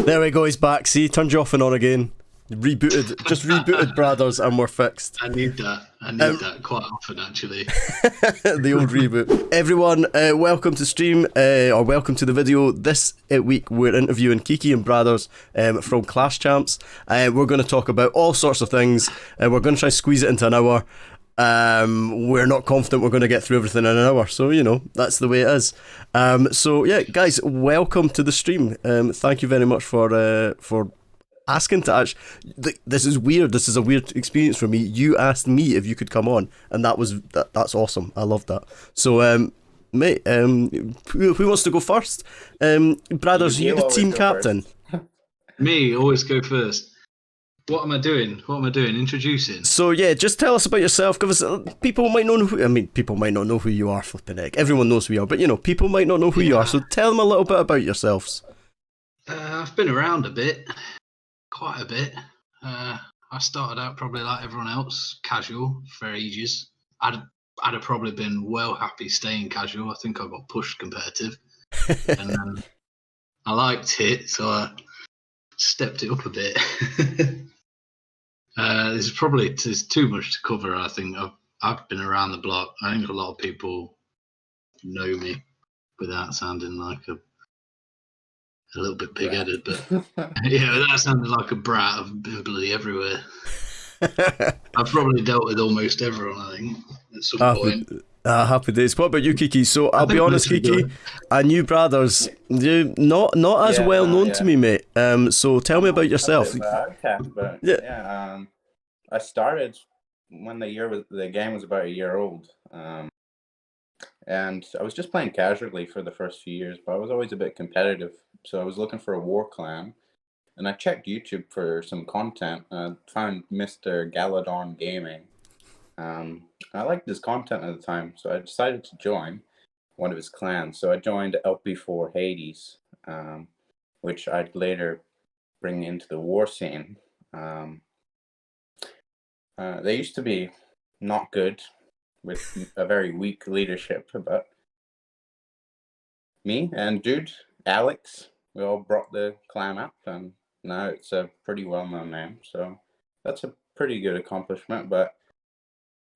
There we go, he's back. See, turned you off and on again. Rebooted, just rebooted Brothers and we're fixed. I need that. I need that quite often, actually. The old reboot. Everyone, welcome to stream, or welcome to the video. This week we're interviewing Kiki and Brothers from Clash Champs. We're going to talk about all sorts of things. We're going to try to squeeze it into an hour. We're not confident we're going to get through everything in an hour, so you know, that's the way it is. So yeah, guys, welcome to the stream. Thank you very much for asking to actually. This is weird. This is a weird experience for me. You asked me if you could come on, and that's awesome. I love that. So mate, who wants to go first? Brothers, you the team captain. Me, always go first. What am I doing? Introducing. So yeah, just tell us about yourself. Give us. People might not know who. I mean, people might not know who you are. Flipping egg. Everyone knows who you are, but you know, people might not know who you are. So tell them a little bit about yourselves. I've been around a bit, quite a bit. I started out probably like everyone else, casual for ages. I'd have probably been well happy staying casual. I think I got pushed competitive, and then I liked it, so I stepped it up a bit. There's too much to cover. I think I've been around the block. I think a lot of people know me without sounding like a little bit pig-headed, but yeah, without sounding like a brat. I've been bloody everywhere. I've probably dealt with almost everyone, I think, at some point. Happy days. What about you, Kiki? So I'll be honest, Kiki, I knew Brothers. You not as well known to me, mate. So tell me about yourself. I started when the game was about a year old, and I was just playing casually for the first few years, but I was always a bit competitive. So I was looking for a war clan, and I checked YouTube for some content. And found Mr. Galadon Gaming. I liked his content at the time, so I decided to join one of his clans. So I joined LP4 Hades, which I'd later bring into the war scene. They used to be not good, with a very weak leadership, but me and dude Alex, we all brought the clan up, and now it's a pretty well-known name. So that's a pretty good accomplishment, but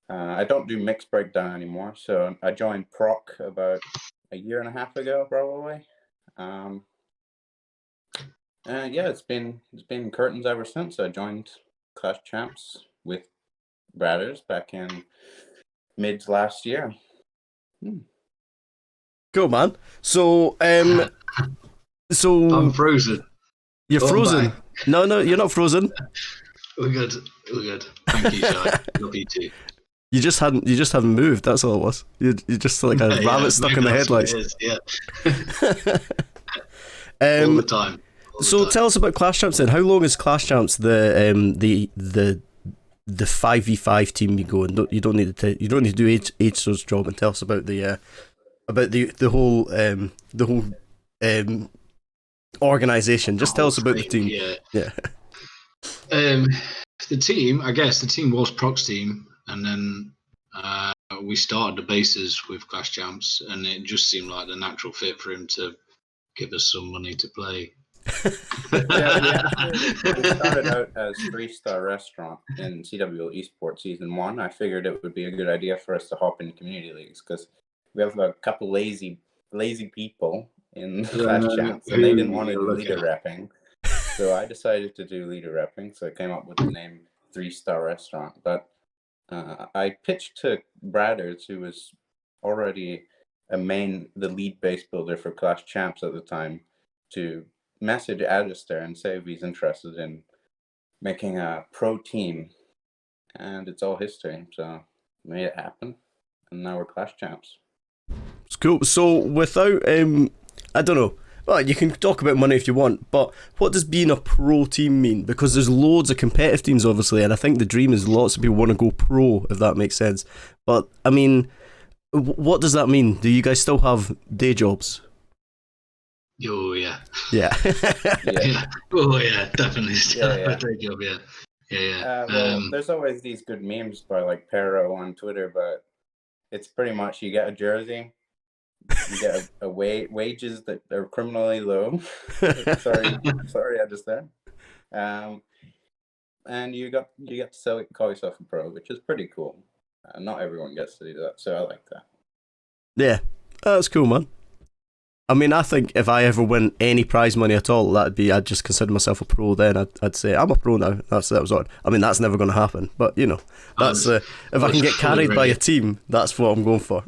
I don't do mixed breakdown anymore, so I joined Proc about a year and a half ago, probably. Yeah, it's been curtains ever since. I joined Clash Champs with Brothers back in mid last year. Cool, man. So I'm frozen. You're frozen. Back. No, you're not frozen. We're good. Thank you, Shai. Love you too. You just haven't moved. That's all it was. You're just like a rabbit stuck in the headlights. Yeah. All the time. Tell us about Clash Champs then. How long is Clash Champs the 5v5 team you go, and you don't need to do H's job, and tell us about the whole organization. Just tell us about the team. Yeah. The team, I guess the team was Proc's team, and then we started the bases with Clash Champs, and it just seemed like the natural fit for him to give us some money to play. We started out as 3-star restaurant in CW eSports Season 1. I figured it would be a good idea for us to hop in community leagues, because we have a couple lazy people in Clash Champs, and they didn't want to do leader repping. So I decided to do leader repping, so I came up with the name 3-star restaurant. But I pitched to Brothers, who was already the lead base builder for Clash Champs at the time, to message Alistair and say if he's interested in making a pro team, and it's all history. So made it happen, and now we're Clash Champs. It's cool. So without I don't know. Well, you can talk about money if you want, but what does being a pro team mean? Because there's loads of competitive teams, obviously, and I think the dream is lots of people want to go pro, if that makes sense. But I mean, what does that mean? Do you guys still have day jobs? Oh yeah. Yeah. Yeah. Oh yeah, definitely still have a day job. Yeah. Well, there's always these good memes by like Pero on Twitter, but it's pretty much you get a jersey, You get wages that are criminally low. sorry, I just there. And you get to call yourself a pro, which is pretty cool. Not everyone gets to do that, so I like that. Yeah, that's cool, man. I mean, I think if I ever win any prize money at all, I'd just consider myself a pro then. I'd say, I'm a pro now. That was odd. I mean, that's never going to happen. But, you know, that's if I can get carried by a team, that's what I'm going for.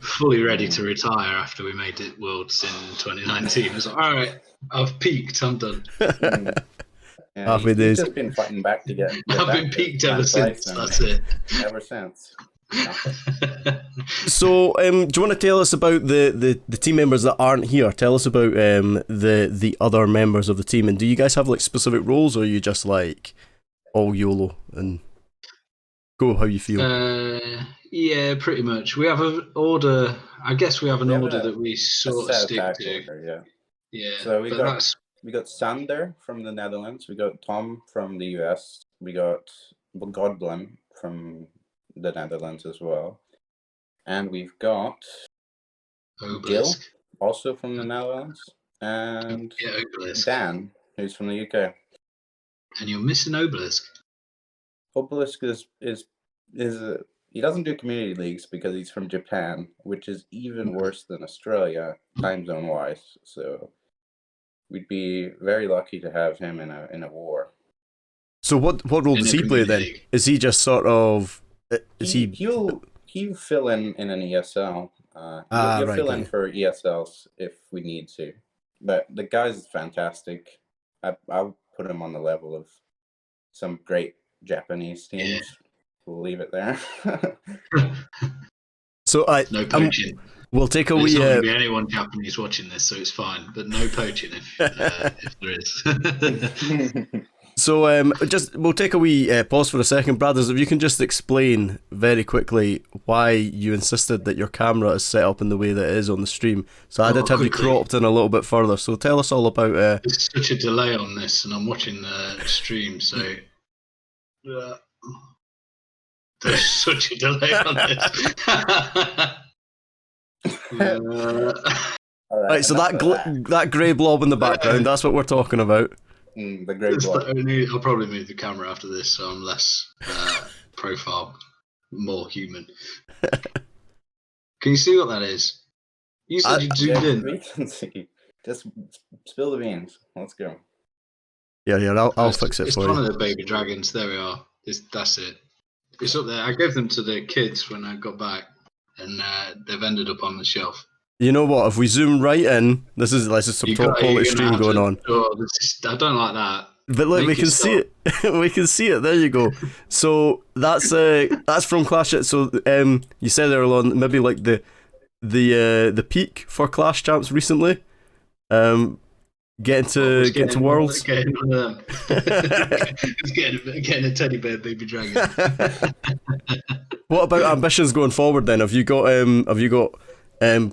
Fully ready to retire after we made it Worlds in 2019. I was like, all right, I've peaked. I'm done. Yeah, Happy days. He's just been fighting back to get I've back been to peaked Man ever since. Tyson. That's it. Ever since. Yeah. So, do you want to tell us about the team members that aren't here? Tell us about the other members of the team, and do you guys have like specific roles, or are you just like all YOLO and go how you feel? Yeah, pretty much. We have an order. I guess we have an We have order a- that we sort of stick to. Order, yeah. Yeah. So we but got Sander from the Netherlands. We got Tom from the US. We got Godblin from the Netherlands as well. And we've got Gil, Obelisk. also from the Netherlands. And Yeah, Obelisk. Dan, who's from the UK. And you're missing Obelisk. Obelisk is he doesn't do community leagues because he's from Japan, which is even worse than Australia time zone wise. So we'd be very lucky to have him in a war. So what role does he play then? League. Is he just sort of He'll fill in an ESL. He'll fill in for ESLs if we need to. But the guy's fantastic. I'll put him on the level of some great Japanese teams. Yeah. We'll leave it there. So no poaching. We'll take a There's wee. There's not going to be anyone Japanese watching this, so it's fine. But no poaching if there is. So we'll take a wee pause for a second, brothers. If you can just explain very quickly why you insisted that your camera is set up in the way that it is on the stream. So I did have you cropped in a little bit further. So tell us all about. There's such a delay on this, and I'm watching the stream, so there's such a delay on this. Right, so that grey blob in the background—that's what we're talking about. The grey blob. I'll probably move the camera after this, so I'm less profile, more human. Can you see what that is? You said you zoomed in. We can see. Just spill the beans. Let's go. Yeah, I'll fix it for you. It's one of the baby dragons. There we are. That's it. It's up there. I gave them to the kids when I got back, and they've ended up on the shelf. You know what? If we zoom right in, this is some top quality stream going on. I don't like that. But look, we can see it. We can see it. There you go. So that's from Clash. So you said earlier on maybe like the peak for Clash Champs recently. Getting to Worlds. Getting a teddy bear baby dragon. What about ambitions going forward then? Have you got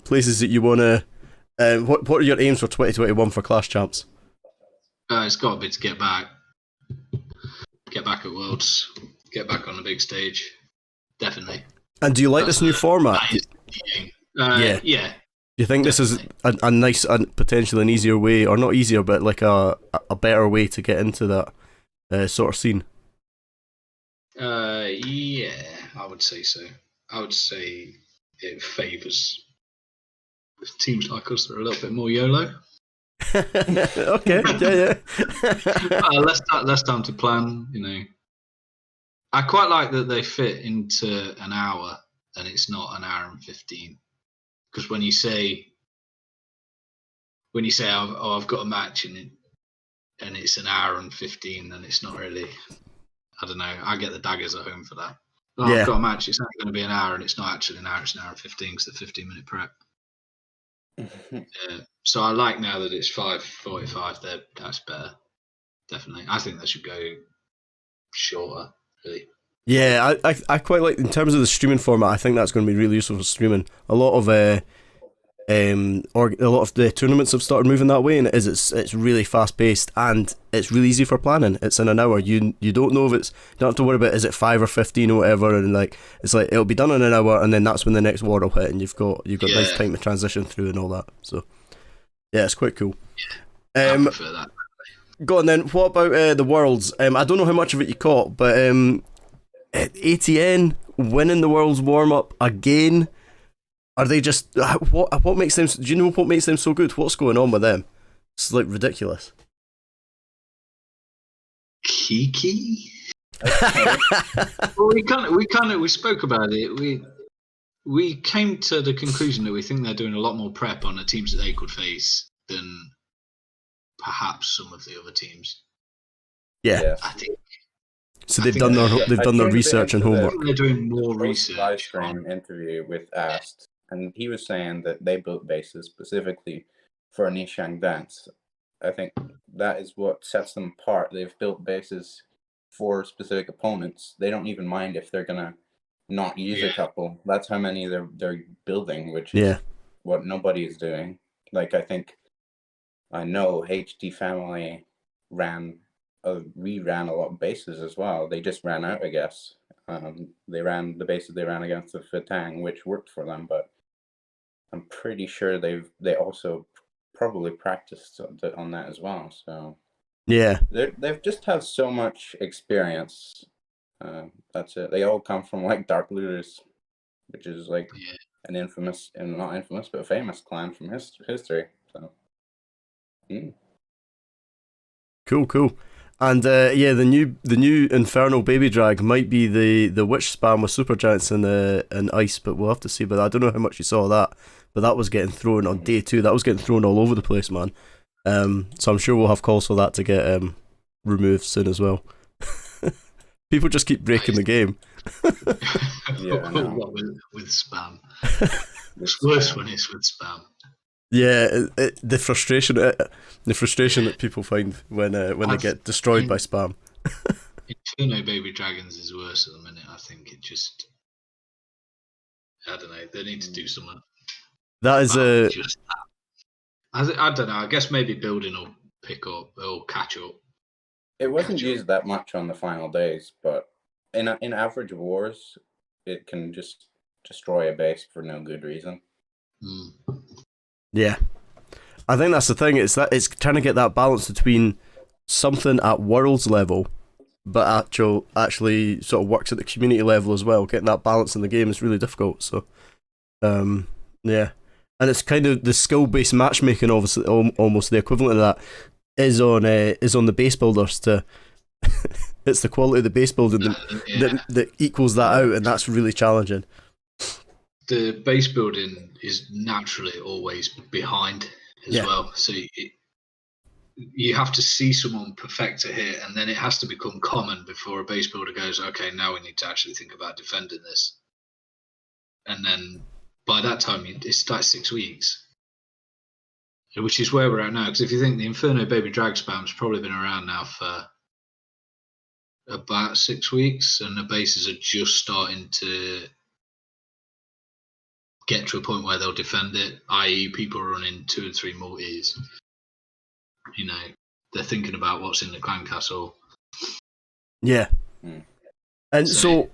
places that you want to? What are your aims for 2021 for Clash Champs? It's got to be to get back at Worlds, get back on the big stage, definitely. And do you like this new format? Yeah. Do you think this is a nice and potentially an easier way, or not easier, but like a better way to get into that sort of scene? Yeah, I would say so. I would say it favours teams like us that are a little bit more YOLO. Okay, yeah. Less time to plan, you know. I quite like that they fit into an hour and it's not an hour and 15. Because when you say I've got a match and it's an hour and 15, then it's not really. I don't know. I get the daggers at home for that. Yeah. I've got a match. It's not going to be an hour, and it's not actually an hour. It's an hour and 15 because the 15-minute prep. So I like now that it's 5:45. That's better. Definitely. I think they should go shorter. Really. Yeah, I quite like in terms of the streaming format. I think that's going to be really useful for streaming. A lot of or a lot of the tournaments have started moving that way, and it's really fast paced and it's really easy for planning. It's in an hour. You don't know if you don't have to worry about is it 5 or 15 or whatever, and like it's like it'll be done in an hour, and then that's when the next war will hit, and you've got nice time to transition through and all that. So yeah, it's quite cool. I prefer that. Go on then. What about the Worlds? I don't know how much of it you caught, but ATN winning the Worlds warm up again. Are they just what makes them? Do you know what makes them so good? What's going on with them? It's like ridiculous. Kiki. Well, we spoke about it. We came to the conclusion that we think they're doing a lot more prep on the teams that they could face than perhaps some of the other teams. Yeah, I think. So they've done their research and homework. They're doing more research. Live stream interview with Ast, and he was saying that they built bases specifically for Nishang Dance. I think that is what sets them apart. They've built bases for specific opponents. They don't even mind if they're gonna not use a couple. That's how many they're building, which is what nobody is doing. Like I know HD Family ran a lot of bases as well. They just ran out, I guess. They ran the bases they ran against the Fatang, which worked for them, but I'm pretty sure they also probably practiced on that as well. So yeah, they've just have so much experience. That's it. They all come from like Dark Looters, which is like an infamous, and not infamous, but a famous clan from history. So cool. And the new Infernal Baby Drag might be the witch spam with super giants and ice, but we'll have to see. But I don't know how much you saw of that, but that was getting thrown on day 2. That was getting thrown all over the place, man. So I'm sure we'll have calls for that to get removed soon as well. People just keep breaking the game. with spam. It's worse when it's with spam. Yeah, the frustration that people find when they get destroyed by spam. Inferno Baby Dragons is worse at the minute. I think it just, I don't know. They need to do something. That is I don't know. I guess maybe building will pick up or catch up. It wasn't used that much on the final days, but in average wars, it can just destroy a base for no good reason. Yeah, I think that's the thing. It's trying to get that balance between something at Worlds level, but actually sort of works at the community level as well. Getting that balance in the game is really difficult. So, yeah, and it's kind of the skill-based matchmaking. Obviously, almost the equivalent of that is on the base builders to. It's the quality of the base building that equals that out, and that's really challenging. The base building is naturally always behind as well. So you have to see someone perfect a hit, and then it has to become common before a base builder goes, okay, now we need to actually think about defending this. And then by that time, it's like 6 weeks, which is where we're at now. Because if you think the Inferno Baby Drag spam's probably been around now for about 6 weeks, and the bases are just starting to get to a point where they'll defend it, i.e. people are running 2 and 3 multis. You know, they're thinking about what's in the clan castle. Yeah. And so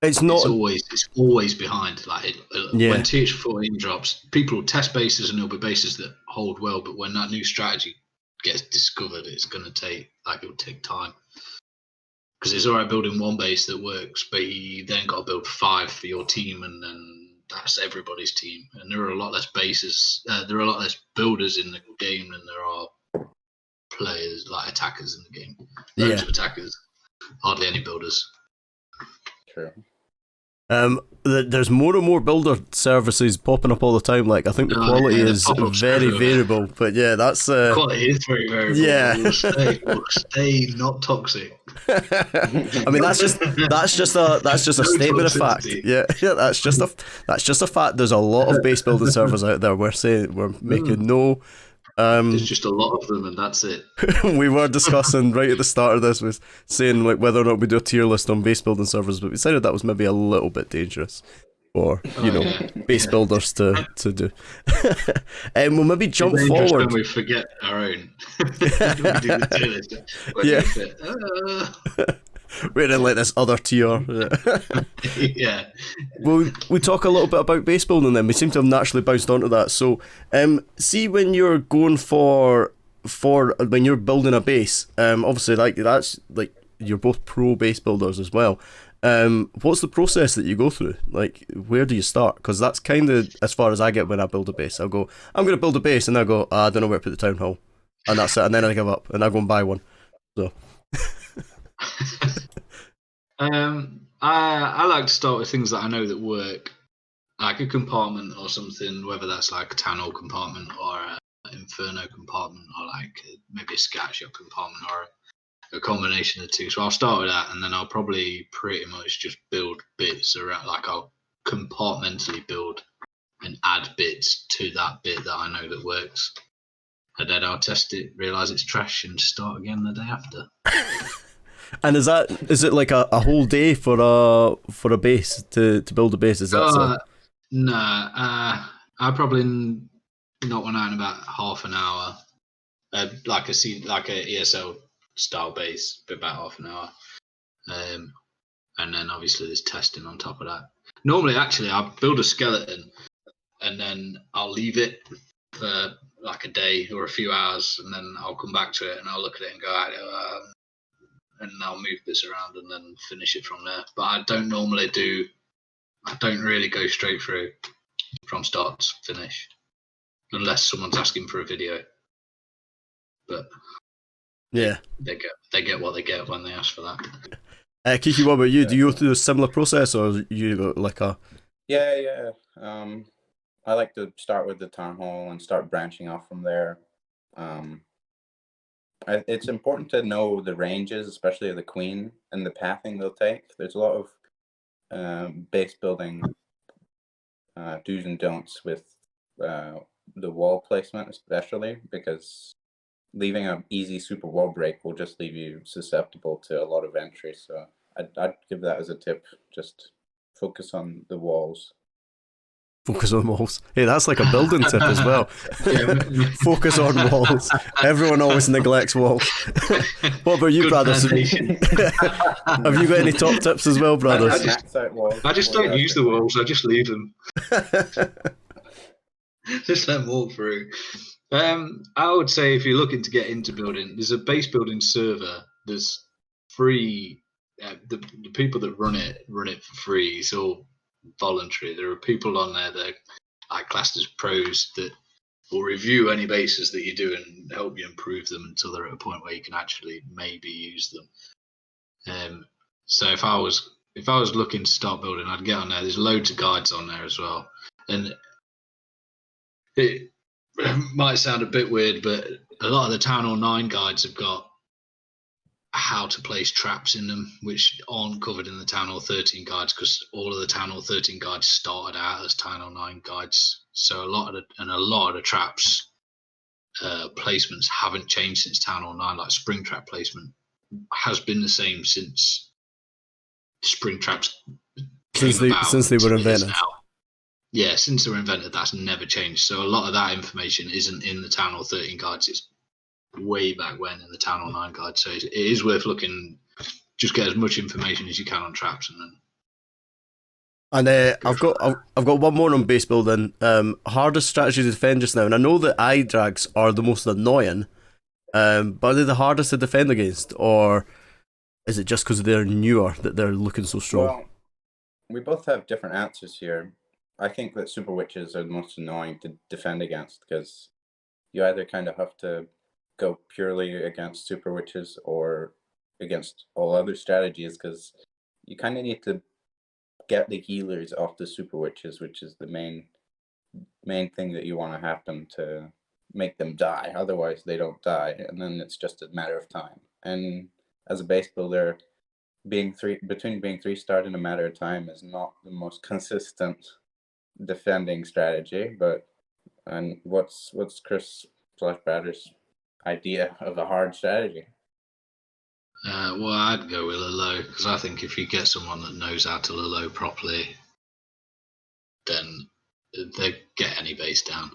it's always behind. Like when TH14 drops, people will test bases and there'll be bases that hold well, but when that new strategy gets discovered, it'll take time. Because it's alright building one base that works, but you then got to build 5 for your team, and then that's everybody's team. And there are a lot less bases. There are a lot less builders in the game than there are players, like attackers in the game. Loads of attackers, hardly any builders. True. There's more and more builder services popping up all the time. Like I think the quality is very variable, but yeah, that's quality is very variable. Yeah, will stay not toxic. I mean, that's just a statement of fact. Yeah, that's just a fact. There's a lot of base building servers out there. We're making no. There's just a lot of them, and that's it. We were discussing right at the start of this, was saying like whether or not we do a tier list on base building servers, but we decided that was maybe a little bit dangerous. for base builders to do. We'll maybe jump it's dangerous forward. when we forget our own. We do the tier list. Where do you fit? We're in like this other tier. Yeah. Well, we talk a little bit about base building then. We seem to have naturally bounced onto that. So, see when you're going for when you're building a base, obviously that's you're both pro base builders as well. What's the process that you go through? Like, where do you start? Because that's kind of as far as I get when I build a base. I'll go, I'm going to build a base, and I go, I don't know where to put the town hall, and that's it. And then I give up, and I go and buy one. So, I like to start with things that I know that work, like a compartment or something, whether that's like a town hall compartment or an inferno compartment or like maybe a scat shop compartment or a combination of the two. So I'll start with that, and then I'll probably pretty much just build bits around. Like I'll compartmentally build and add bits to that bit that I know that works, and then I'll test it, realize it's trash, and start again the day after. And is it like a whole day for a base to build a base? Is that so? Nah, I probably knock one out in about half an hour. Like a ESL style base, for about half an hour. And then obviously there's testing on top of that. Normally, actually, I'll build a skeleton and then I'll leave it for like a day or a few hours, and then I'll come back to it and I'll look at it and go, and I'll move bits around and then finish it from there. But I don't really go straight through from start to finish, unless someone's asking for a video. But yeah, they get what they get when they ask for that. Kiki, what about you? Do you go through a similar process, or you go like a? Yeah. I like to start with the town hall and start branching off from there. It's important to know the ranges, especially of the queen, and the pathing they'll take. There's a lot of base building do's and don'ts with the wall placement, especially because leaving an easy super wall break will just leave you susceptible to a lot of entry. So I'd give that as a tip. Just focus on the walls. Focus on walls. Hey, that's like a building tip as well. Focus on walls. Everyone always neglects walls. What about you, brothers? Have you got any top tips as well, brothers? I just don't use the walls. I just leave them. Just let them walk through. I would say if you're looking to get into building, there's a base building server. There's free. The people that run it for free. It's all voluntary. There are people on there that are classed as pros that will review any bases that you do and help you improve them until they're at a point where you can actually maybe use them. So if I was looking to start building, I'd get on there. There's loads of guides on there as well, and it might sound a bit weird, but a lot of the Town Hall 9 guides have got how to place traps in them, which aren't covered in the Town Hall 13 guides, because all of the Town Hall 13 guides started out as Town Hall 9 guides. So a lot of the traps placements haven't changed since Town Hall 9. Like spring trap placement has been the same since spring traps since they were invented. Yeah, since they were invented, that's never changed. So a lot of that information isn't in the Town Hall 13 guides. It's way back when in the Town Hall 9 guide. So it is worth looking. Just get as much information as you can on traps, and then. And I've got one more on base building. Hardest strategy to defend just now, and I know that eye drags are the most annoying. But are they the hardest to defend against, or is it just because they're newer that they're looking so strong? Well, we both have different answers here. I think that super witches are the most annoying to defend against, because you either kind of have to go purely against super witches or against all other strategies, because you kind of need to get the healers off the super witches, which is the main thing that you want to happen to make them die. Otherwise they don't die, and then it's just a matter of time. And as a base builder, being 3-starred in a matter of time is not the most consistent defending strategy. And what's Chris / Bradder's idea of a hard strategy? Well, I'd go with a low, because I think if you get someone that knows how to low properly, then they get any base down.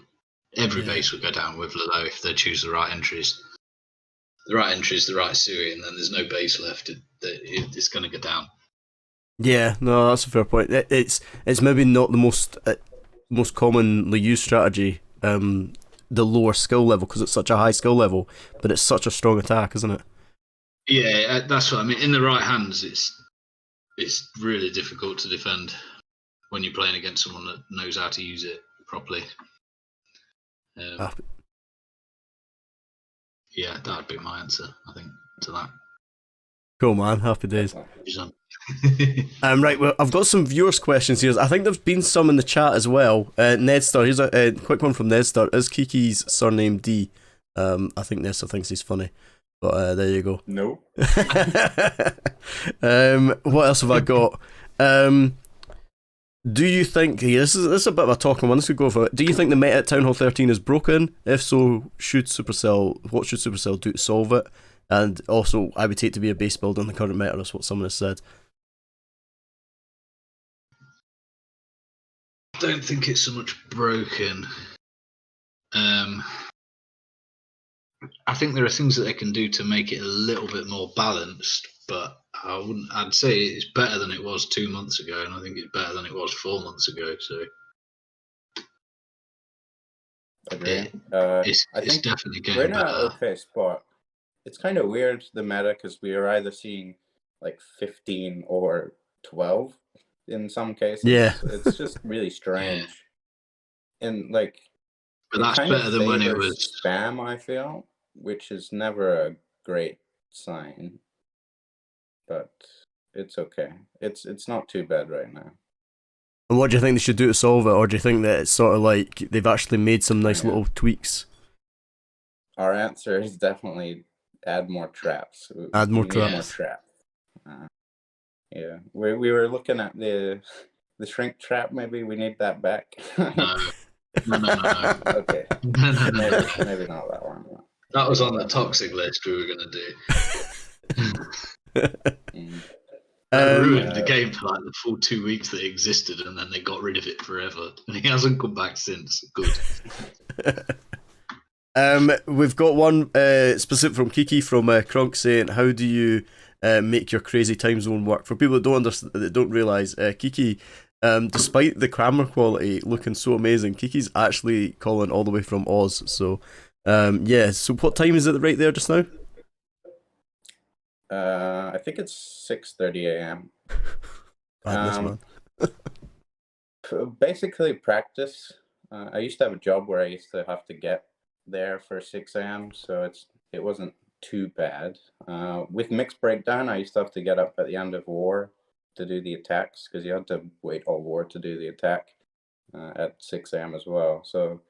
Every base will go down with Lalo if they choose the right entries. The right entries, the right Sui, and then there's no base left. It's going to go down. Yeah, no, that's a fair point. It's maybe not the most commonly used strategy, the lower skill level, because it's such a high skill level, but it's such a strong attack, isn't it? Yeah, that's what I mean. In the right hands, it's really difficult to defend when you're playing against someone that knows how to use it properly. Yeah, that'd be my answer, I think, to that. Cool, man. Happy days. Right, well, I've got some viewers' questions here. I think there's been some in the chat as well. Nedstar, here's a quick one from Nedstar. Is Kiki's surname D? I think Nedstar thinks he's funny. But there you go. No. What else have I got? Do you think this is a bit of a talking one? This could go for it. Do you think the meta at Town Hall 13 is broken? If so, what should Supercell do to solve it? And also, I would take to be a base build on the current meta. That's what someone has said. I don't think it's so much broken. I think there are things that they can do to make it a little bit more balanced, but I'd say it's better than it was 2 months ago, and I think it's better than it was 4 months ago. So Agree. It's definitely getting we're in better. an okay spot. It's kind of weird, the meta, because we are either seeing like 15 or 12 in some cases. Yeah. It's just really strange. And like, but that's better than when it was spam, I feel, which is never a great sign. But it's okay. It's not too bad right now. And what do you think they should do to solve it, or do you think that it's sort of like they've actually made some nice little tweaks? Our answer is definitely add more traps. Add more we traps. Need more traps. Yeah, we were looking at the shrink trap. Maybe we need that back. No. Okay. No. Maybe not that one. That was on the toxic list we were going to do. That ruined the game for like the full 2 weeks that it existed, and then they got rid of it forever. And he hasn't come back since. Good. We've got one specific from Kiki from Krunk saying, "How do you make your crazy time zone work?" For people that don't understand, that don't realise, Kiki, despite the camera quality looking so amazing, Kiki's actually calling all the way from Oz. So, yeah. So, what time is it right there just now? I think it's 6:30 a.m. Madness, man. Basically, practice. I used to have a job where I used to have to get there for 6 a.m. So it wasn't too bad. With mixed breakdown, I used to have to get up at the end of war to do the attacks, because you had to wait all war to do the attack at 6 a.m. as well. So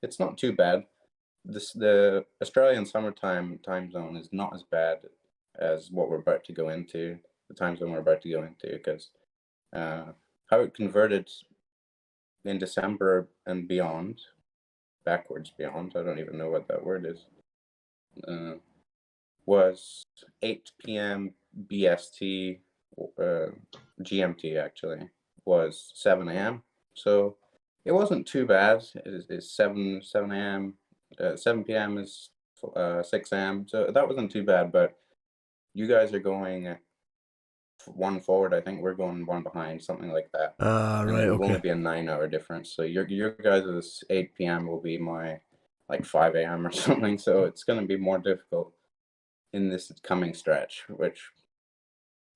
it's not too bad. The Australian summertime time zone is not as bad as what we're about to go into, the time zone we're about to go into, because how it converted in December and beyond, backwards beyond, I don't even know what that word is, was 8 p.m. BST, GMT actually, was 7 a.m. So it wasn't too bad. It's 7 a.m. 7 p.m. is 6 a.m. So that wasn't too bad, but you guys are going one forward. I think we're going one behind, something like that. Right, it will okay. only be a 9-hour difference. So your guys' 8 p.m. will be my like 5 a.m. or something. So it's going to be more difficult in this coming stretch, which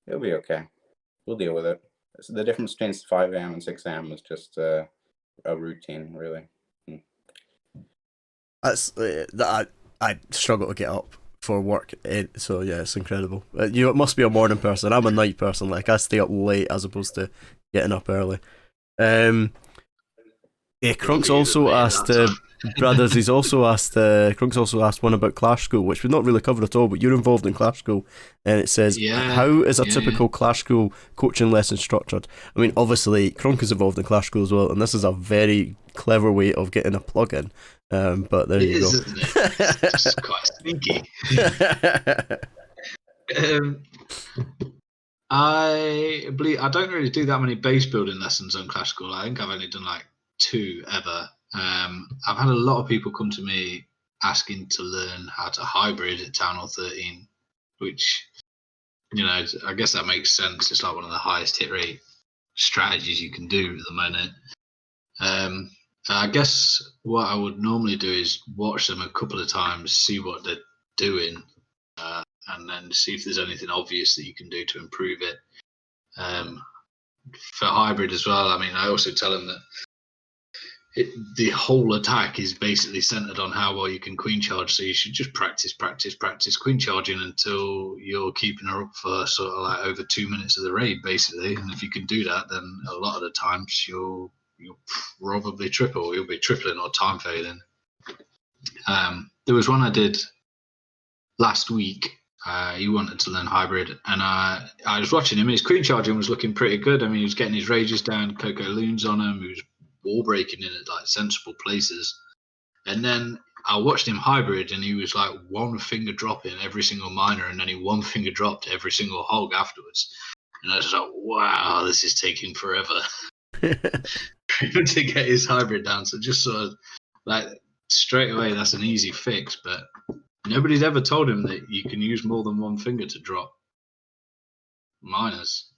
it'll be okay. We'll deal with it. So the difference between 5 a.m. and 6 a.m. is just a routine, really. That's I struggle to get up for work, so yeah, it's incredible. You must be a morning person. I'm a night person. Like, I stay up late as opposed to getting up early. Crunk's also asked, brothers. He's also asked. Crunk's also asked one about Clash School, which we've not really covered at all. But you're involved in Clash School, and it says, "How is a typical Clash School coaching lesson structured?" I mean, obviously, Crunk is involved in Clash School as well, and this is a very clever way of getting a plug in. But there you go. Isn't it? It's just quite sneaky. I believe I don't really do that many base building lessons on Clash School. I think I've only done like 2 ever. I've had a lot of people come to me asking to learn how to hybrid at Town Hall 13, which, I guess that makes sense. It's like one of the highest hit rate strategies you can do at the moment. I guess what I would normally do is watch them a couple of times, see what they're doing, and then see if there's anything obvious that you can do to improve it. For hybrid as well, I mean, I also tell them that the whole attack is basically centered on how well you can queen charge. So you should just practice queen charging until you're keeping her up for sort of like over 2 minutes of the raid, basically. And if you can do that, then a lot of the times you'll probably triple. You'll be tripling or time failing. There was one I did last week. He wanted to learn hybrid, and I was watching him. His queen charging was looking pretty good. I mean, he was getting his rages down, Coco Loons on him. He was wall breaking in at like sensible places. And then I watched him hybrid, and he was like 1 finger dropping every single miner, and then he 1 finger dropped every single hog afterwards. And I was like, wow, this is taking forever to get his hybrid down. So just sort of like straight away, that's an easy fix, but nobody's ever told him that you can use more than 1 finger to drop miners.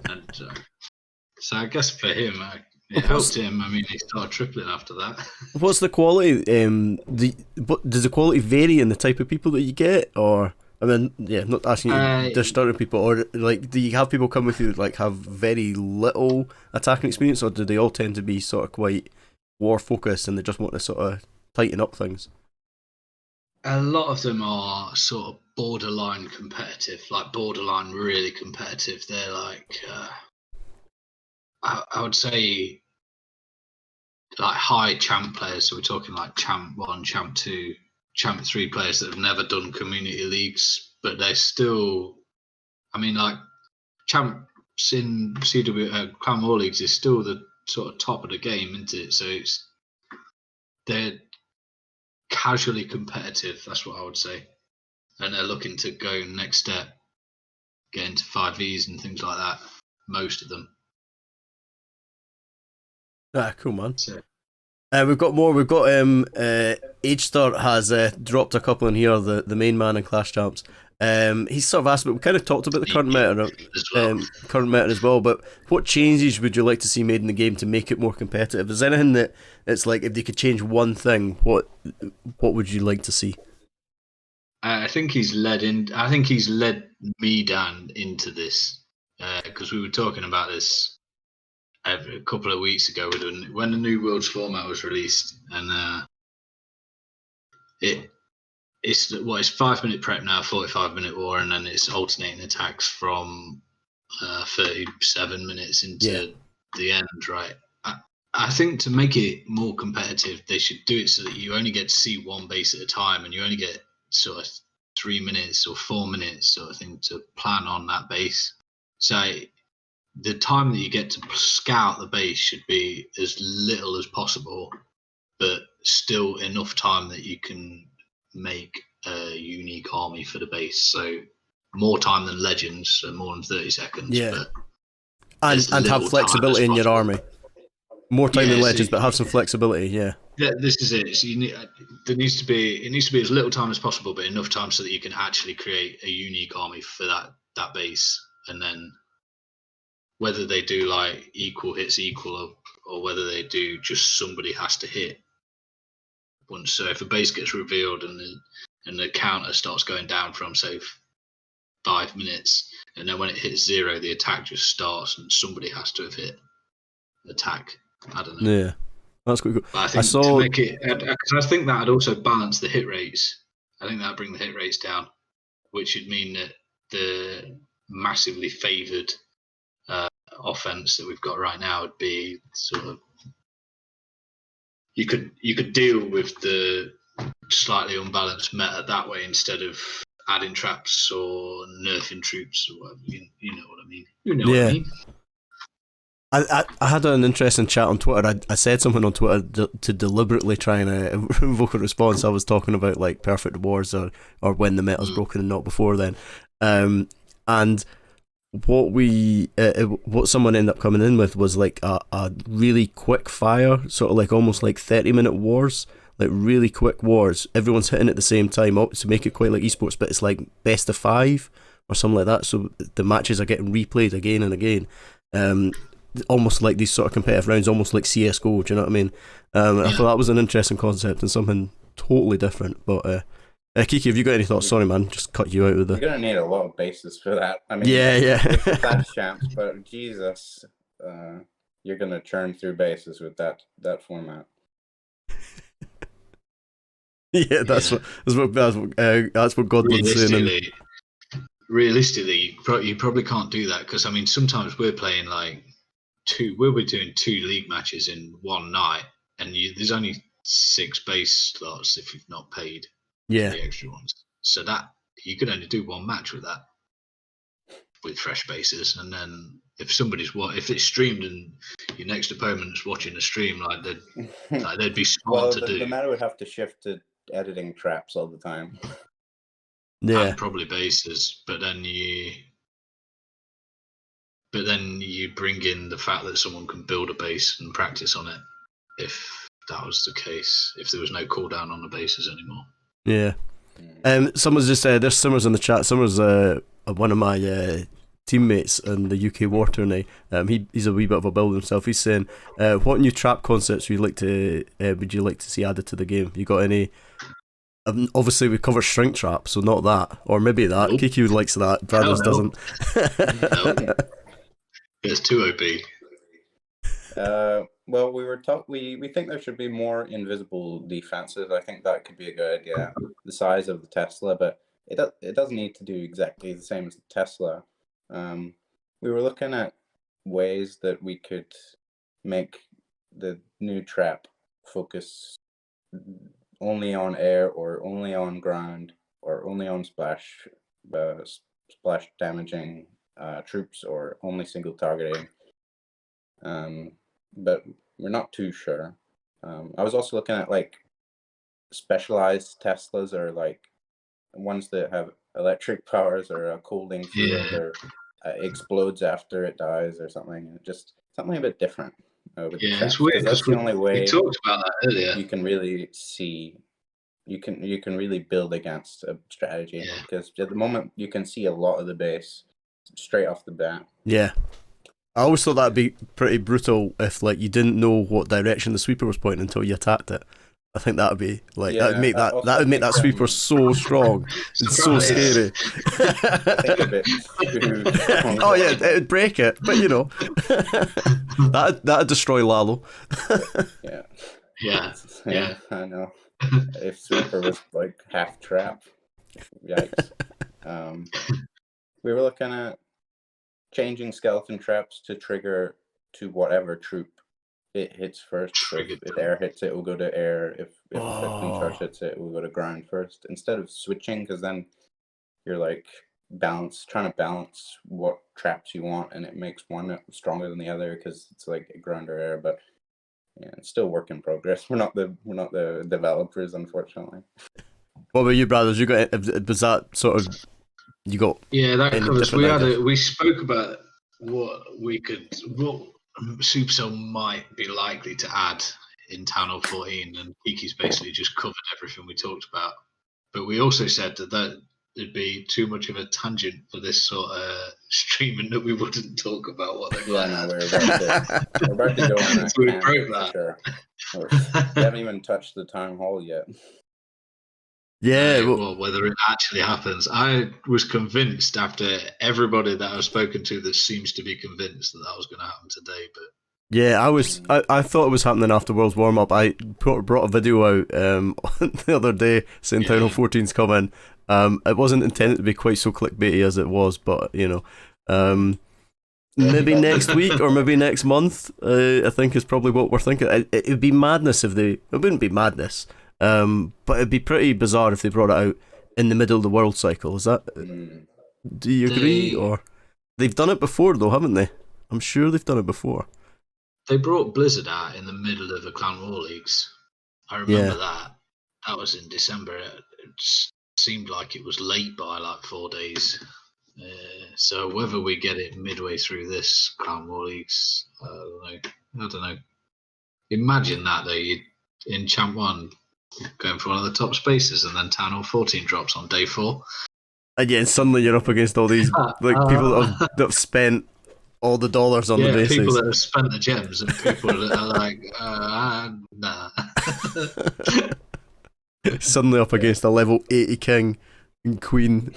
And so I guess for him, it helped him. I mean, he started tripling after that. What's the quality? Does the quality vary in the type of people that you get, or I mean, yeah, not asking you to start people, or like, do you have people come with you like have very little attacking experience, or do they all tend to be sort of quite war focused and they just want to sort of tighten up things? A lot of them are sort of borderline competitive, like borderline really competitive. They're like, I would say, like high champ players. So we're talking like champ 1, champ 2, champ 3 players that have never done community leagues, but they're still, I mean, like champs in Clan War leagues is still the sort of top of the game, isn't it? So they're casually competitive, that's what I would say, and they're looking to go next step, get into 5Vs and things like that, most of them. Cool, man. So, we've got more. We've got H-Star has dropped a couple in here, the main man in Clash Champs. He's sort of asked, but we kind of talked about the current meta as well, but what changes would you like to see made in the game to make it more competitive? Is there anything that it's like, if they could change one thing, what would you like to see? I think he's led me down into this, because we were talking about this a couple of weeks ago when the New Worlds format was released, and it's 5-minute prep now, 45-minute war, and then it's alternating attacks from 37 minutes into the end, right? I think to make it more competitive, they should do it so that you only get to see one base at a time, and you only get sort of 3 minutes or 4 minutes sort of thing to plan on that base. So the time that you get to scout the base should be as little as possible, but still enough time that you can make a unique army for the base. So more time than Legends, so more than 30 seconds. Yeah. But and have flexibility in your army. More time than Legends, but have some flexibility. Yeah. Yeah, this is it. So it needs to be as little time as possible, but enough time so that you can actually create a unique army for that base. And then whether they do like equal hits or whether they do just somebody has to hit once. So if a base gets revealed and the counter starts going down from say 5 minutes, and then when it hits 0, the attack just starts and somebody has to have hit attack. I don't know. Yeah, that's quite cool. But I think to make it, because I think that would also balance the hit rates. I think that'd bring the hit rates down, which would mean that the massively favoured offense that we've got right now would be sort of, you could deal with the slightly unbalanced meta that way instead of adding traps or nerfing troops or whatever. You know what I mean? What I mean? I had an interesting chat on Twitter. I said something on Twitter to deliberately try and invoke a response. I was talking about like perfect wars or when the meta's broken and not before then. And what someone ended up coming in with was like a really quick fire, sort of like almost like 30-minute wars, like really quick wars. Everyone's hitting at the same time to make it quite like esports, but it's like best of 5 or something like that. So the matches are getting replayed again and again. Almost like these sort of competitive rounds, almost like CS:GO. Do you know what I mean? I thought that was an interesting concept and something totally different. But Kiki, have you got any thoughts? Sorry, man, just cut you out of the. You're gonna need a lot of bases for that. I mean, Yeah. Clash champs, but Jesus, you're gonna churn through bases with that format. Yeah, that's what Godwin's saying. Realistically, you probably can't do that because I mean, sometimes we're playing like we'll be doing 2 league matches in one night, and there's only 6 base slots if you've not paid for the extra ones. So that you could only do 1 match with that, with fresh bases, and then if it's streamed and your next opponent's watching the stream, like they'd be smart to do. The meta would have to shift to editing traps all the time. Yeah, and probably bases, but then you bring in the fact that someone can build a base and practice on it. If that was the case, if there was no cooldown on the bases anymore. Yeah. Someone's just said, there's Summers in the chat. Summers, one of my teammates in the UK War Tourney. He's a wee bit of a builder himself. He's saying, what new trap concepts would you like to see added to the game? You got any? Obviously, we cover shrink trap, so not that, or maybe that. Nope. Kiki likes that. Brothers doesn't. No. It's too OP. Well, we think there should be more invisible defenses. I think that could be a good idea. The size of the Tesla, but it doesn't need to do exactly the same as the Tesla. We were looking at ways that we could make the new trap focus only on air, or only on ground, or only on splash damaging troops, or only single targeting. But we're not too sure. I was also looking at like specialized Teslas, or like ones that have electric powers, or a cooling field, or explodes after it dies, or something. Just something a bit different. It's weird because that's the only way we talked about that earlier. You can really see. You can really build against a strategy, because at the moment you can see a lot of the base straight off the bat. Yeah. I always thought that'd be pretty brutal if like you didn't know what direction the sweeper was pointing until you attacked it. I think that would be like that would make that sweeper so strong and so scary. Oh yeah, it'd break it, but you know that'd destroy Lalo. Yeah, I know. If sweeper was like half trap, yikes. We were looking at changing skeleton traps to trigger to whatever troop it hits first. So if air hits it, it will go to air. If clean charge hits it, it will go to ground first. Instead of switching, because then you're like trying to balance what traps you want, and it makes one stronger than the other because it's like ground or air. But yeah, it's still work in progress. We're not the developers, unfortunately. What about you, brothers? Was that sort of you got? Yeah, that covers. We spoke about what Supercell might be likely to add in Town Hall 14, and Kiki's basically just covered everything we talked about. But we also said that it'd be too much of a tangent for this sort of streaming that we wouldn't talk about what they might add. We're about to go on that. So we broke that. Sure. We haven't even touched the Town Hall yet. Yeah, well, whether it actually happens, I was convinced after everybody that I've spoken to that seems to be convinced that was going to happen today. But yeah, I thought it was happening after World's warm up. I brought a video out the other day saying Town Hall 14's coming. It wasn't intended to be quite so clickbaity as it was, but you know, maybe next week or maybe next month. I think is probably what we're thinking. It'd be madness if it wouldn't be madness. But it'd be pretty bizarre if they brought it out in the middle of the world cycle. Is that? Do you agree? Or they've done it before, though, haven't they? I'm sure they've done it before. They brought Blizzard out in the middle of the Clan War Leagues. I remember that. That was in December. It seemed like it was late by like 4 days. So whether we get it midway through this Clan War Leagues, I don't know. Imagine that though, you in Champ 1 going for one of the top spaces, and then Town Hall 14 drops on day 4. And yeah, and suddenly you're up against all these people that have spent all the dollars on the bases. People that have spent the gems, and people that are like, nah. Suddenly up against a level 80 king and queen.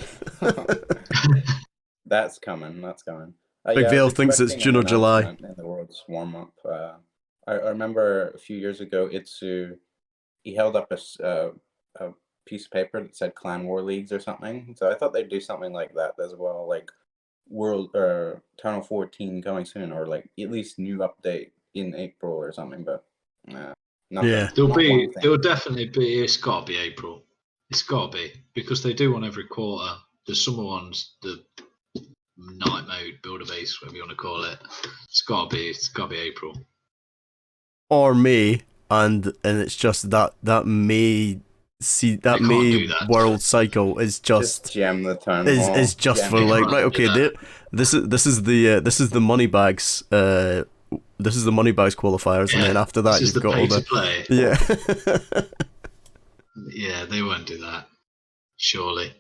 That's coming. Big Vale thinks it's June or July. In the World's warm-up. I remember a few years ago, he held up a piece of paper that said Clan War Leagues or something. So I thought they'd do something like that as well, like World or Town Hall 14 coming soon, or like at least new update in April or something. But nothing. Yeah, there'll definitely be. It's got to be April. It's got to be, because they do one every quarter. The summer ones, the night mode, build a base, whatever you want to call it. It's got to be April or May, and it's just that May. See that May world cycle is just gem the turn is just for like, right, okay, this is the money bags qualifiers, and then after that you've got all the play. Yeah. Yeah, they won't do that, surely,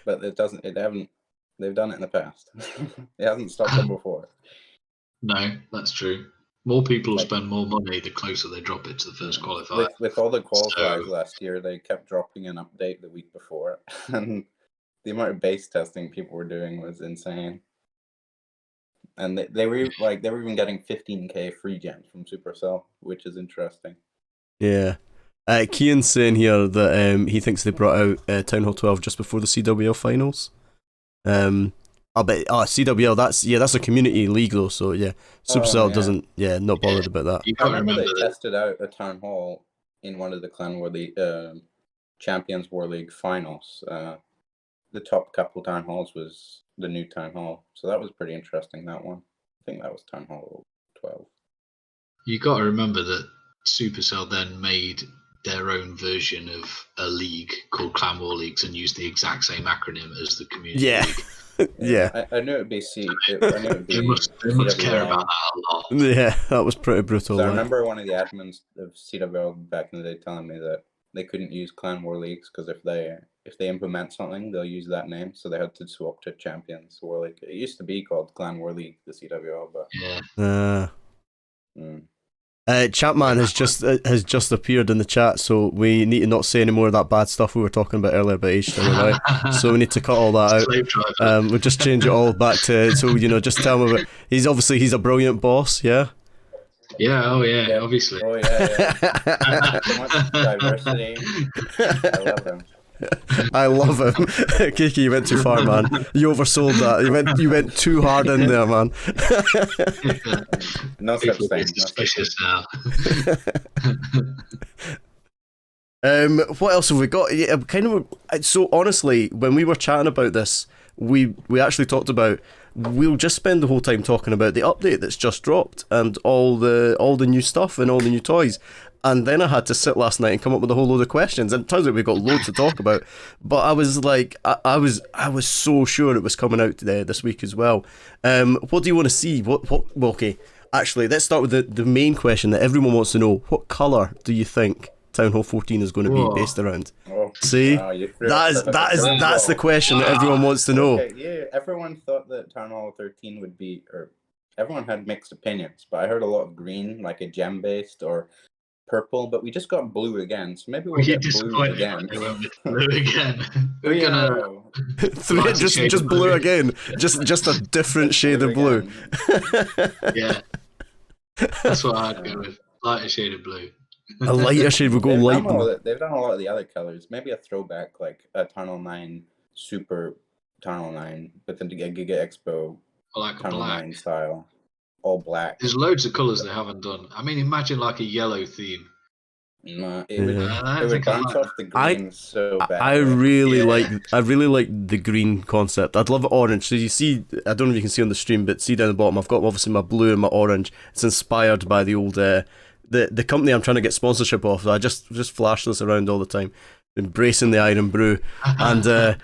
but they've done it in the past. It hasn't stopped them before. No, that's true. More people will spend more money the closer they drop it to the first qualifier. With all the qualifiers last year, they kept dropping an update the week before, and the amount of base testing people were doing was insane. And they were even getting 15k free gems from Supercell, which is interesting. Yeah. Kian's saying here that he thinks they brought out Town Hall 12 just before the CWL finals. I bet CWL, that's a community league though, so yeah, Supercell doesn't not bothered about that. You I remember they that. tested out a Town Hall in one of the Clan War League Champions War League finals. The top couple Town Halls was the new Town Hall, so that was pretty interesting. That one, I think that was Town Hall 12. You got to remember that Supercell then made their own version of a league called Clan War Leagues and used the exact same acronym as the community league. Yeah. I knew it'd be They must care about that a lot. Yeah, that was pretty brutal. So I remember one of the admins of CWL back in the day telling me that they couldn't use Clan War Leagues because if they implement something, they'll use that name. So they had to swap to Champions War League. It used to be called Clan War League, the CWL, but yeah. Chapman has just appeared in the chat, so we need to not say any more of that bad stuff we were talking about earlier about H-Tower, right? So we need to cut all that out. We'll just change it all back to, so just tell him about, he's a brilliant boss, yeah? Yeah, obviously. Oh yeah. So much diversity. I love him. I love him. Kiki, you went too far, man. You oversold that. You went too hard in there, man. No such thing. Suspicious now. What else have we got? Yeah, so honestly, when we were chatting about this, we actually talked about, we'll just spend the whole time talking about the update that's just dropped and all the new stuff and all the new toys. And then I had to sit last night and come up with a whole load of questions. And it turns out we've got loads to talk about. But I was like, I was so sure it was coming out today, this week as well. What do you want to see? Well, okay, actually, let's start with the main question that everyone wants to know. What colour do you think Town Hall 14 is going to be based around? See, that's the question that everyone wants to know. Okay, yeah, everyone thought that Town Hall 13 would be, or everyone had mixed opinions. But I heard a lot of green, like a gem based, or purple, but we just got blue again, so maybe we'll get blue again. Blue again. We're gonna just blue again. Just a different shade of blue. Yeah, that's what I'd go with. Lighter shade of blue. A lighter shade would go light blue. They've done a lot of the other colors. Maybe a throwback, like a Tunnel 9 Super Tunnel 9, but then to get Giga Expo like Tunnel 9 style. All black. There's loads of colours they haven't done. I mean, imagine like a yellow theme. No, it would bounce off the green so bad. I really like the green concept. I'd love orange. So you see, I don't know if you can see on the stream, but see down the bottom, I've got obviously my blue and my orange. It's inspired by the old the company I'm trying to get sponsorship of. So I just flash this around all the time, embracing the Iron Brew, and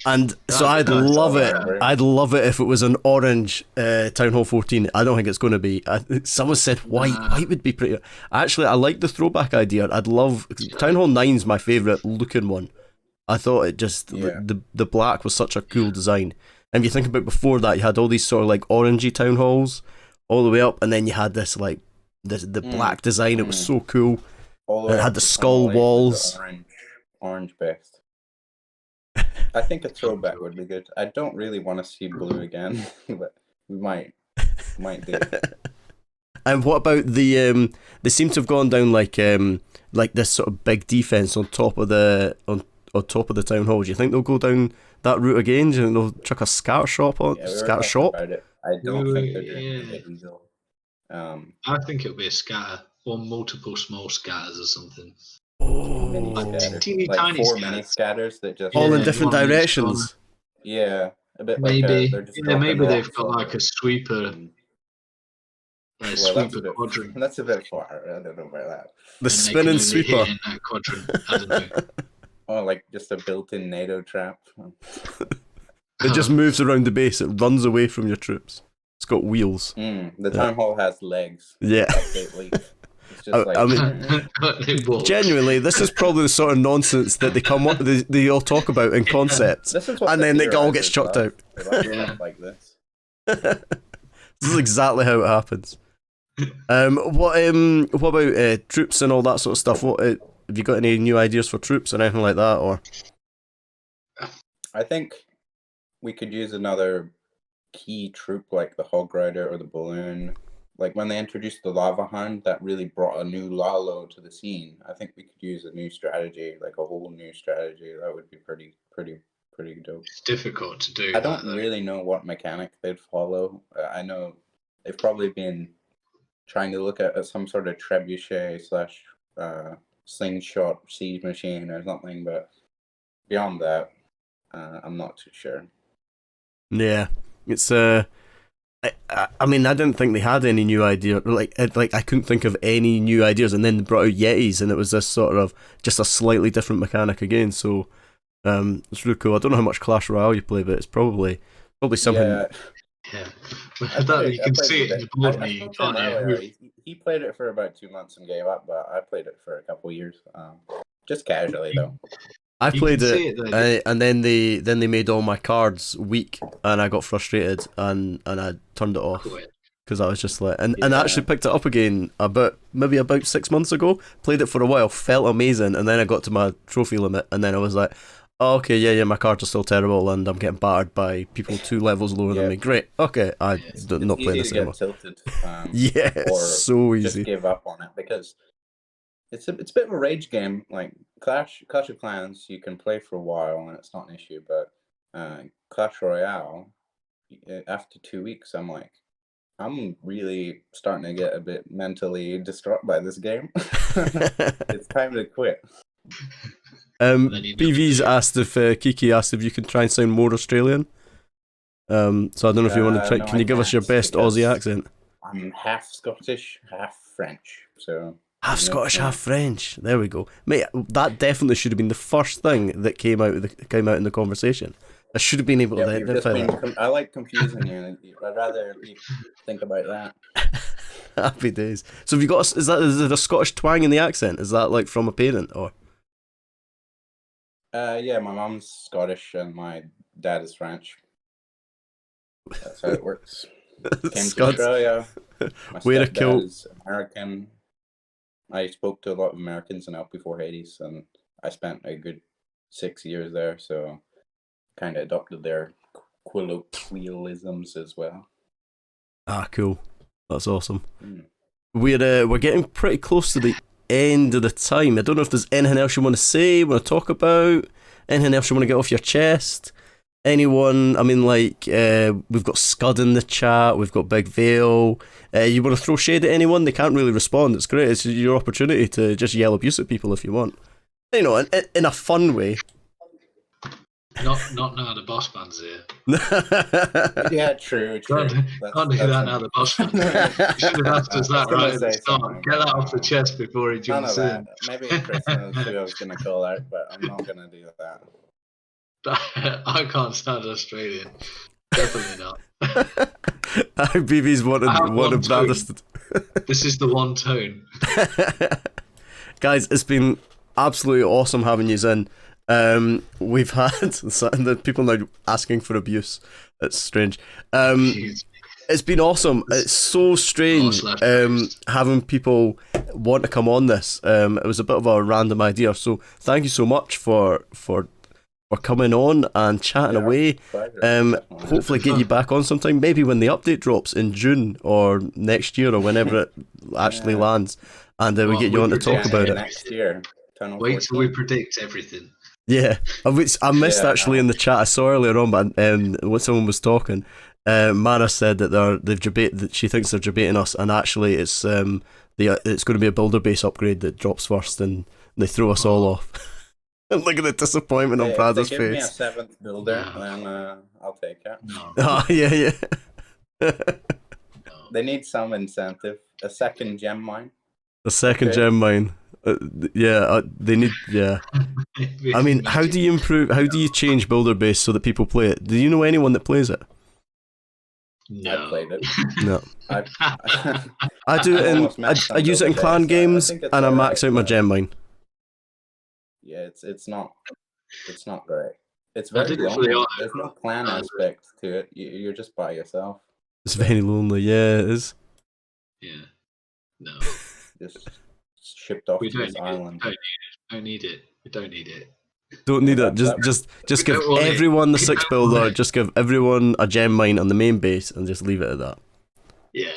And so I'd love it. I'd love it if it was an orange Town Hall 14. I don't think it's going to be. Someone said white. White would be pretty. Actually, I like the throwback idea. I'd love Town Hall 9's my favourite looking one. I thought it just the black was such a cool design. And if you think about before that, you had all these sort of like orangey town halls all the way up, and then you had this like the black design. It was so cool. And it had the skull walls. Orange best. I think a throwback would be good. I don't really want to see blue again, but we might do. And what about the they seem to have gone down like this sort of big defense on top of the on top of the town hall. Do you think they'll go down that route again? Do you think they'll chuck a scatter shop on scatter shop? I don't think they're doing it either. I think it'll be a scatter or multiple small scatters or something. Mini scatters. Teeny like tiny 4 mini scatters that just all in different directions. Yeah, a bit maybe. Like maybe they've got like a sweeper. Sweeper quadrant. That's a bit far. I don't know about that. The spinning sweeper. In that quadrant. I don't know. Oh, like just a built-in NATO trap. It just moves around the base. It runs away from your troops. It's got wheels. The town hall has legs. Yeah. It's just I mean, genuinely, this is probably the sort of nonsense that they come up, they all talk about in concepts, and then it all gets chucked out. Like this. This is exactly how it happens. What about troops and all that sort of stuff? What have you got any new ideas for troops or anything like that? Or I think we could use another key troop like the Hog Rider or the Balloon. Like when they introduced the Lava Hound, that really brought a new Lalo to the scene. I think we could use a new strategy, like a whole new strategy. That would be pretty dope. It's difficult to do. I don't really know what mechanic they'd follow. I know they've probably been trying to look at some sort of trebuchet / slingshot siege machine or something, but beyond that, I'm not too sure. Yeah, it's I mean, I didn't think they had any new idea. Like I couldn't think of any new ideas, and then they brought out Yetis, and it was this sort of just a slightly different mechanic again. So it's really cool. I don't know how much Clash Royale you play, but it's probably something. Yeah. You can see it in the board meeting, can't you? He played it for about 2 months and gave up, but I played it for a couple of years, just casually though. I played it, and then they made all my cards weak, and I got frustrated, and I turned it off because I was just like, and I actually picked it up again about 6 months ago. Played it for a while, felt amazing, and then I got to my trophy limit, and then I was like, oh, okay, yeah, my cards are still terrible, and I'm getting battered by people 2 levels lower than me. Great, okay, I'm not playing this anymore. Tilted, or so easy. Just give up on it because it's a bit of a rage game. Like Clash of Clans, you can play for a while and it's not an issue, but Clash Royale, after 2 weeks, I'm really starting to get a bit mentally distraught by this game. It's time to quit. BV's asked if Kiki asked if you can try and sound more Australian. So I don't know if you want to try. Can you give us your best Aussie accent? I'm half Scottish, half French, so. Half Scottish, half French. There we go, mate. That definitely should have been the first thing that came out in the conversation. I should have been able to identify that. I like confusing you. I'd rather think about that. Happy days. So have you got? Is it a Scottish twang in the accent? Is that like from a parent or? Yeah, my mom's Scottish and my dad is French. That's how it works. Came to Australia. My stepdad is American. I spoke to a lot of Americans in Out Before Hades, and I spent a good 6 years there, so kind of adopted their colloquialisms as well. Ah, cool. That's awesome. We're getting pretty close to the end of the time. I don't know if there's anything else you want to say, want to talk about, anything else you want to get off your chest. Anyone, I mean, like, we've got Scud in the chat, we've got Big Vale. You want to throw shade at anyone? They can't really respond. It's great. It's your opportunity to just yell abuse at people if you want. You know, in a fun way. Not now the boss man's here. Yeah, true. Can't do that now the boss man's here. You should have asked us that right at the start. Get that off the chest before he jumps in. Maybe Chris knows who I was going to call out, but I'm not going to do that. I can't stand Australian. Definitely not. BB's wanted brothers to. This is the one tone. Guys, it's been absolutely awesome having you in. We've had the people now asking for abuse. It's strange. It's been awesome. It's so strange having people want to come on this. It was a bit of a random idea, so thank you so much for coming on and chatting away. Hopefully get you back on sometime, maybe when the update drops in June or next year or whenever it actually lands, and we get you on to talk about it. Next year. Wait till we predict everything. Yeah, I missed actually in the chat. I saw earlier on, but when someone was talking, Mara said that that she thinks they're debating us, and actually it's going to be a builder base upgrade that drops first, and they throw us all off. Look at the disappointment on Brad's face. Give me a 7th builder, and I'll take it. No. Oh, yeah. They need some incentive. A second gem mine. A second gem mine. They need. Yeah. I mean, how do you improve? How do you change builder base so that people play it? Do you know anyone that plays it? No. I played it. No. I do it I use it in clan games, and I max out my gem mine. Yeah, it's not great. It's very lonely. There's no clan aspect to it. You're just by yourself. It's very lonely. Yeah, it is. Yeah. No. Just shipped off to this island. Don't need it. We don't need it. Don't need it. Just give everyone the 6 builder. Just give everyone a gem mine on the main base, and just leave it at that. Yeah.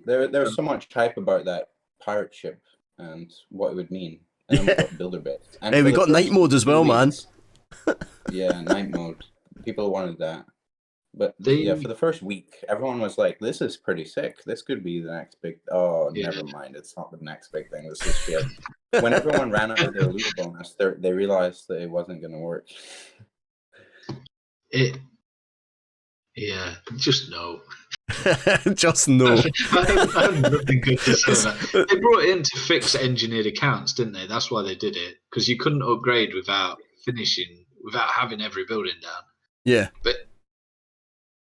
There's so much hype about that pirate ship and what it would mean. And then we got builder base. And hey, we got night mode as well, man. Yeah, night mode. People wanted that. But for the first week, everyone was like, this is pretty sick. This could be the next big... Oh, never mind. It's not the next big thing. This is shit. When everyone ran out of their loot bonus, they realized that it wasn't going to work. Just no. Just no. I have nothing good to say about it. They brought it in to fix engineered accounts, didn't they? That's why they did it. Because you couldn't upgrade without having every building down. Yeah.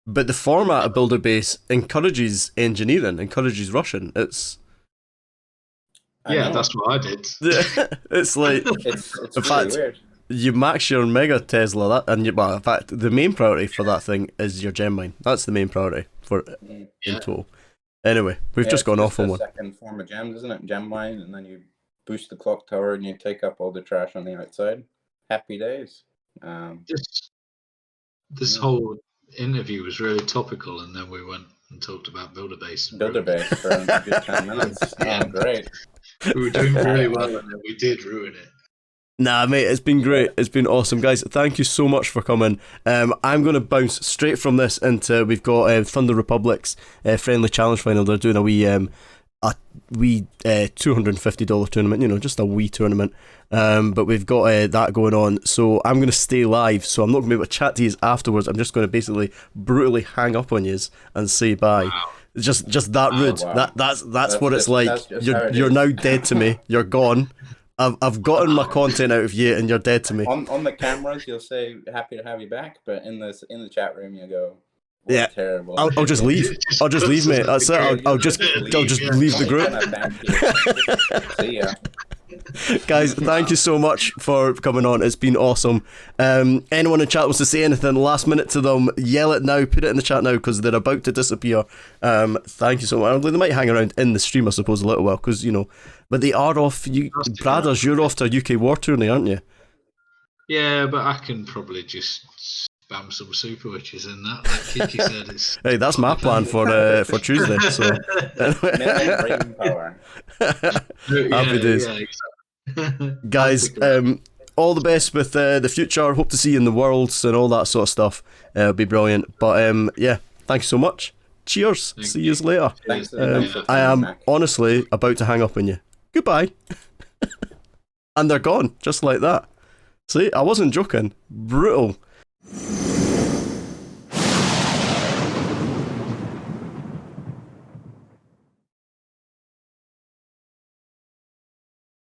But the format of builder base encourages engineering, encourages rushing. That's what I did. It's like it's in fact, weird. You max your mega Tesla, in fact, the main priority for that thing is your gem mine. That's the main priority for in total. Anyway, we've just gone off on one. Second form of gems, isn't it? Gem mine, and then you boost the clock tower, and you take up all the trash on the outside. Happy days. This whole interview was really topical, and then we went and talked about builder base. Builder base for a good 10 minutes. Oh, great. We were doing really well, and then we did ruin it. Nah, mate, it's been great. It's been awesome, guys. Thank you so much for coming. I'm going to bounce straight from this into we've got Thunder Republic's friendly challenge final. They're doing a wee $250 tournament, just a wee tournament. But we've got that going on. So I'm going to stay live. So I'm not going to be able to chat to you afterwards. I'm just going to basically brutally hang up on you and say bye. Wow. Just that rude. Wow. That's what it's like. You're now dead to me. You're gone. I've gotten my content out of you, and you're dead to me. On the cameras, you'll say happy to have you back, but in the chat room, you go, terrible. I'll just leave. I'll just leave, mate. That's it. I'll just leave the group. See ya. Guys, thank you so much for coming on. It's been awesome. Anyone in chat wants to say anything last minute to them, yell it now, put it in the chat now, because they're about to disappear. Thank you so much. They might hang around in the stream, I suppose, a little while, because but they are off. Brothers, you're off to a UK war tourney, aren't you? Yeah, but I can probably just spam some super witches in that, like Kiki said. Hey, that's my plan for Tuesday. So happy days, guys. All the best with the future. Hope to see you in the Worlds and all that sort of stuff. It'll be brilliant. But thank you so much. Cheers. See you later. I am honestly about to hang up on you. Goodbye. And they're gone, just like that. See, I wasn't joking. Brutal.